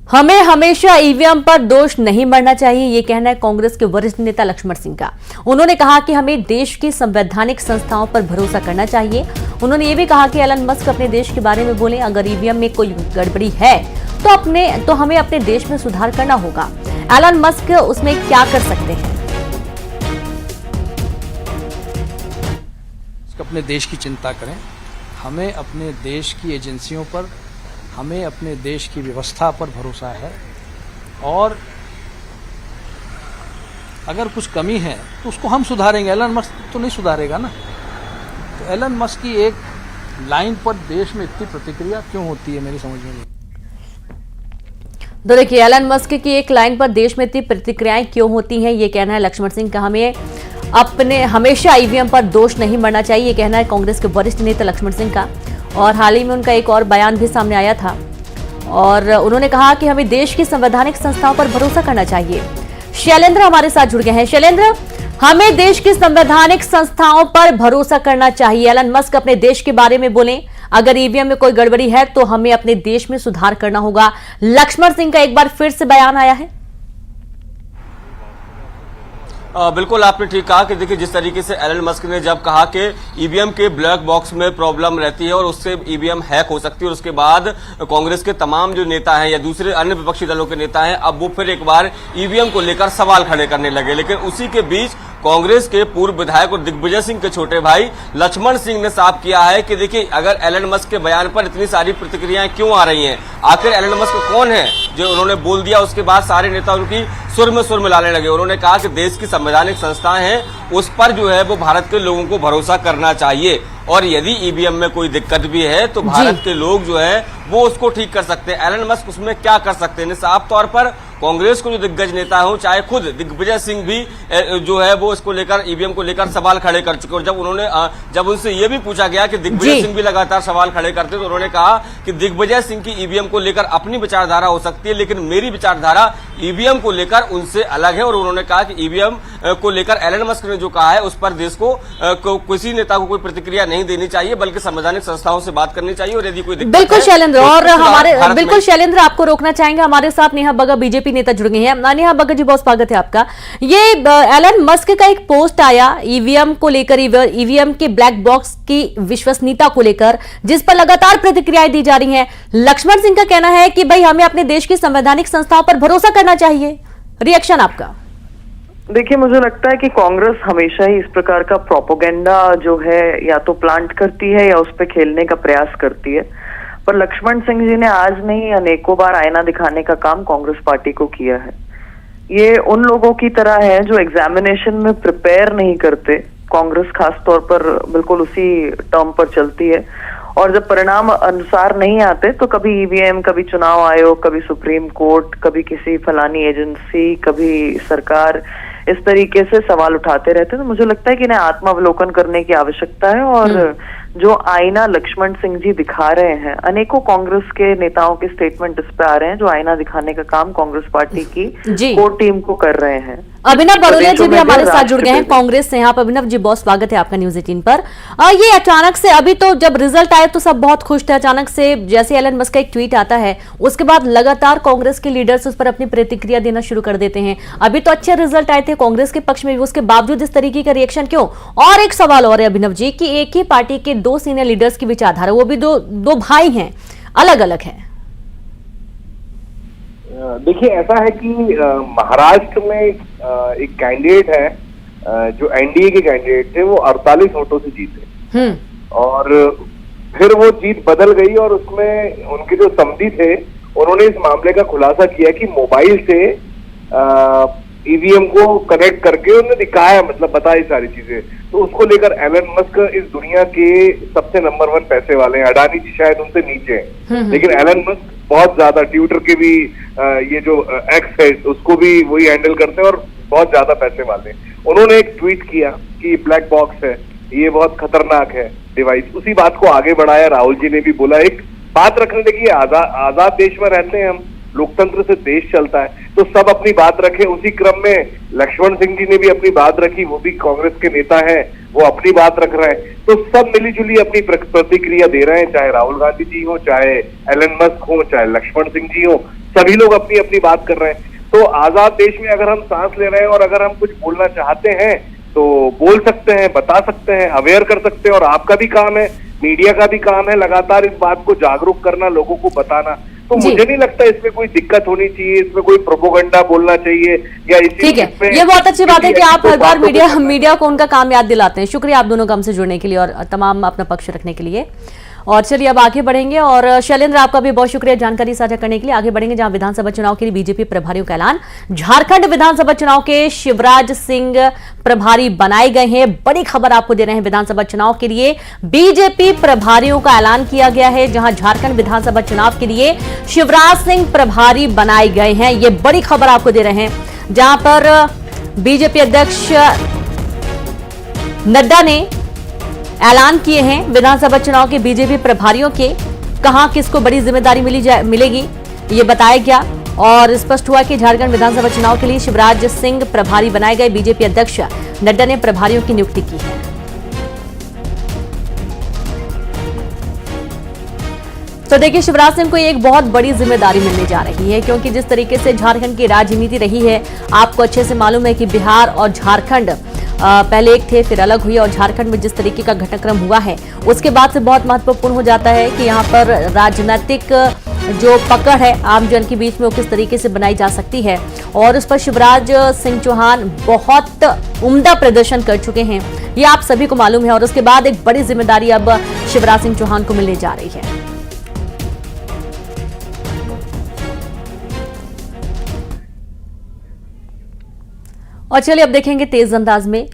हमें हमेशा ईवीएम पर दोष नहीं मढ़ना चाहिए, ये कहना है कांग्रेस के वरिष्ठ नेता लक्ष्मण सिंह का। उन्होंने कहा कि हमें देश की संवैधानिक संस्थाओं पर भरोसा करना चाहिए। उन्होंने ये भी कहा कि एलन मस्क अपने देश के बारे में बोले, अगर ईवीएम में कोई गड़बड़ी है तो हमें अपने देश में सुधार करना होगा। एलन मस्क उसमें क्या कर सकते हैं? अपने देश की चिंता करें। हमें अपने देश की एजेंसियों पर, हमें अपने देश की व्यवस्था पर भरोसा है, और अगर कुछ कमी है तो उसको हम सुधारेंगे। एलन मस्क तो नहीं सुधारेगा ना। तो एलन मस्क की एक लाइन पर देश में इतनी प्रतिक्रिया क्यों होती है, मेरी समझ में नहीं। तो देखिए, एलन मस्क की एक लाइन पर देश में इतनी प्रतिक्रियाएं क्यों होती हैं, ये कहना है लक्ष्मण सिंह का। हमें अपने हमेशा ईवीएम पर दोष नहीं मढ़ना चाहिए, ये कहना है कांग्रेस के वरिष्ठ नेता लक्ष्मण सिंह का। और हाल ही में उनका एक और बयान भी सामने आया था, और उन्होंने कहा कि हमें देश की संवैधानिक संस्थाओं पर भरोसा करना चाहिए। शैलेंद्र हमारे साथ जुड़ गए हैं। शैलेंद्र, हमें देश की संवैधानिक संस्थाओं पर भरोसा करना चाहिए। एलन मस्क अपने देश के बारे में बोले, अगर ईवीएम में कोई गड़बड़ी है तो हमें अपने देश में सुधार करना होगा। लक्ष्मण सिंह का एक बार फिर से बयान आया है। बिल्कुल आपने ठीक कहा कि देखिए, जिस तरीके से एलन मस्क ने जब कहा कि ईवीएम के ब्लैक बॉक्स में प्रॉब्लम रहती है और उससे ईवीएम हैक हो सकती है, और उसके बाद कांग्रेस के तमाम जो नेता हैं या दूसरे अन्य विपक्षी दलों के नेता हैं, अब वो फिर एक बार ईवीएम को लेकर सवाल खड़े करने लगे। लेकिन उसी के बीच कांग्रेस के पूर्व विधायक और दिग्विजय सिंह के छोटे भाई लक्ष्मण सिंह ने साफ किया है कि देखिए, अगर एलन मस्क के बयान पर इतनी सारी प्रतिक्रियाएं क्यों आ रही हैं, आखिर एलन मस्क कौन है जो उन्होंने बोल दिया, उसके बाद सारे नेता उनकी सुर में मिलाने लगे। उन्होंने कहा कि देश की संवैधानिक संस्थाएं हैं, उस पर जो है वो भारत के लोगों को भरोसा करना चाहिए, और यदि ईवीएम में कोई दिक्कत भी है तो भारत के लोग जो है वो उसको ठीक कर सकते हैं। एलन मस्क उसमें क्या कर सकते हैं? साफ तौर पर कांग्रेस को जो दिग्गज नेता हो, चाहे खुद दिग्विजय सिंह भी जो है वो इसको लेकर, ईवीएम को लेकर सवाल खड़े कर चुके। और जब उनसे ये भी पूछा गया कि दिग्विजय सिंह भी लगातार सवाल खड़े करते, तो उन्होंने कहा कि दिग्विजय सिंह की ईवीएम को लेकर अपनी विचारधारा हो सकती है, लेकिन मेरी विचारधारा ईवीएम को लेकर उनसे अलग है। और उन्होंने कहा कि ईवीएम को लेकर एलन मस्क ने जो कहा है उस पर देश को किसी नेता को कोई प्रतिक्रिया नहीं देनी चाहिए, बल्कि संवैधानिक संस्थाओं से बात करनी चाहिए, और यदि कोई दिक्कत बिल्कुल शैलेंद्र, और हमारे बिल्कुल में... शैलेंद्र, आपको रोकना चाहेंगे। हमारे साथ नेहा बग्गा बीजेपी नेता जुड़ गए हैं। नेहा बग्गा जी, बहुत स्वागत है आपका। ये एलन मस्क का एक पोस्ट आया ईवीएम को लेकर, ईवीएम के ब्लैक बॉक्स की विश्वसनीयता को लेकर, जिस पर लगातार प्रतिक्रियाएं दी जा रही हैं। लक्ष्मण सिंह का कहना है कि भाई हमें अपने देश की संवैधानिक संस्थाओं पर भरोसा करना चाहिए। रिएक्शन आपका? देखिए, मुझे लगता है कि कांग्रेस हमेशा ही इस प्रकार का प्रोपोगेंडा जो है या तो प्लांट करती है या उस पर खेलने का प्रयास करती है। पर लक्ष्मण सिंह जी ने आज नहीं अनेकों बार आईना दिखाने का काम कांग्रेस पार्टी को किया है। ये उन लोगों की तरह है जो एग्जामिनेशन में प्रिपेयर नहीं करते। कांग्रेस खास तौर पर बिल्कुल उसी टर्म पर चलती है, और जब परिणाम अनुसार नहीं आते तो कभी ईवीएम, कभी चुनाव आयोग, कभी सुप्रीम कोर्ट, कभी किसी फलानी एजेंसी, कभी सरकार, इस तरीके से सवाल उठाते रहते हैं। तो मुझे लगता है कि इन्हें आत्मावलोकन करने की आवश्यकता है, और जो आईना लक्ष्मण सिंह जी दिखा रहे हैं, अनेकों कांग्रेस के नेताओं के स्टेटमेंट इस पे आ रहे हैं जो आईना दिखाने का काम कांग्रेस पार्टी की कोर टीम को कर रहे हैं। अभिनव बरोलिया जी भी हमारे साथ जुड़ गए हैं कांग्रेस से। आप अभिनव जी, बहुत स्वागत है आपका न्यूज 18 पर। ये अचानक से, अभी तो जब रिजल्ट आए तो सब बहुत खुश थे, अचानक से जैसे एलन मस्क का एक ट्वीट आता है उसके बाद लगातार कांग्रेस के लीडर्स उस पर अपनी प्रतिक्रिया देना शुरू कर देते हैं। अभी तो अच्छे रिजल्ट आए थे कांग्रेस के पक्ष में भी, उसके बावजूद इस तरीके का रिएक्शन क्यों? और एक सवाल और है अभिनव जी, कि एक ही पार्टी के दो सीनियर लीडर्स की विचारधारा, वो भी दो भाई हैं, अलग अलग है। देखिए, ऐसा है कि महाराष्ट्र में एक कैंडिडेट है जो एनडीए के कैंडिडेट थे, वो 48 वोटों से जीते, और फिर वो जीत बदल गई, और उसमें उनके जो समधी थे उन्होंने इस मामले का खुलासा किया कि मोबाइल से ईवीएम को कनेक्ट करके उन्होंने दिखाया, मतलब बताई सारी चीजें। तो उसको लेकर एलन मस्क इस दुनिया के सबसे नंबर 1 पैसे वाले हैं। अडानी जी शायद उनसे नीचे हैं, लेकिन एलन मस्क बहुत ज्यादा, ट्विटर के भी ये जो एक्स है उसको भी वही हैंडल करते हैं, और बहुत ज्यादा पैसे वाले हैं। उन्होंने एक ट्वीट किया कि ब्लैक बॉक्स है, ये बहुत खतरनाक है डिवाइस। उसी बात को आगे बढ़ाया, राहुल जी ने भी बोला। एक बात रखने लगी, आजाद देश में रहते हैं हम, लोकतंत्र से देश चलता है, तो सब अपनी बात रखें। उसी क्रम में लक्ष्मण सिंह जी ने भी अपनी बात रखी, वो भी कांग्रेस के नेता हैं, वो अपनी बात रख रहे हैं। तो सब मिलीजुली अपनी प्रतिक्रिया दे रहे हैं, चाहे राहुल गांधी जी हो, चाहे एलन मस्क हो, चाहे लक्ष्मण सिंह जी हो, सभी लोग अपनी अपनी बात कर रहे हैं। तो आजाद देश में अगर हम सांस ले रहे हैं और अगर हम कुछ बोलना चाहते हैं तो बोल सकते हैं, बता सकते हैं, अवेयर कर सकते हैं। और आपका भी काम है, मीडिया का भी काम है लगातार इस बात को जागरूक करना, लोगों को बताना। तो मुझे नहीं लगता इसमें कोई दिक्कत होनी चाहिए, इसमें कोई प्रोपोगंडा बोलना चाहिए या इसी। ठीक है, ये बहुत अच्छी बात है कि आप हर बार मीडिया को उनका काम याद दिलाते हैं। शुक्रिया आप दोनों का हमसे जुड़ने के लिए और तमाम अपना पक्ष रखने के लिए। और चलिए अब आगे बढ़ेंगे और शैलेंद्र आपका भी बहुत शुक्रिया जानकारी साझा करने के लिए। आगे बढ़ेंगे जहां विधानसभा चुनाव के लिए बीजेपी प्रभारियों का ऐलान। झारखंड विधानसभा चुनाव के शिवराज सिंह प्रभारी बनाए गए हैं। बड़ी खबर आपको दे रहे हैं, विधानसभा चुनाव के लिए बीजेपी प्रभारियों का ऐलान किया गया है। जहां झारखंड विधानसभा चुनाव के लिए शिवराज सिंह प्रभारी बनाए गए हैं, ये बड़ी खबर आपको दे रहे हैं। जहां पर बीजेपी अध्यक्ष नड्डा ने ऐलान किए हैं विधानसभा चुनाव के बीजेपी प्रभारियों के। कहां किसको बड़ी जिम्मेदारी मिलेगी ये बताया गया और स्पष्ट हुआ कि झारखंड विधानसभा चुनाव के लिए शिवराज सिंह प्रभारी बनाए गए। बीजेपी अध्यक्ष नड्डा ने प्रभारियों की नियुक्ति की है। तो देखिए, शिवराज सिंह को एक बहुत बड़ी जिम्मेदारी मिलने जा रही है, क्योंकि जिस तरीके से झारखंड की राजनीति रही है आपको अच्छे से मालूम है कि बिहार और झारखंड पहले एक थे, फिर अलग हुए और झारखंड में जिस तरीके का घटनाक्रम हुआ है उसके बाद से बहुत महत्वपूर्ण हो जाता है कि यहाँ पर राजनीतिक जो पकड़ है आम जन के बीच में वो किस तरीके से बनाई जा सकती है। और उस पर शिवराज सिंह चौहान बहुत उम्दा प्रदर्शन कर चुके हैं, ये आप सभी को मालूम है। और उसके बाद एक बड़ी जिम्मेदारी अब शिवराज सिंह चौहान को मिलने जा रही है। और चलिए अब देखेंगे तेज अंदाज में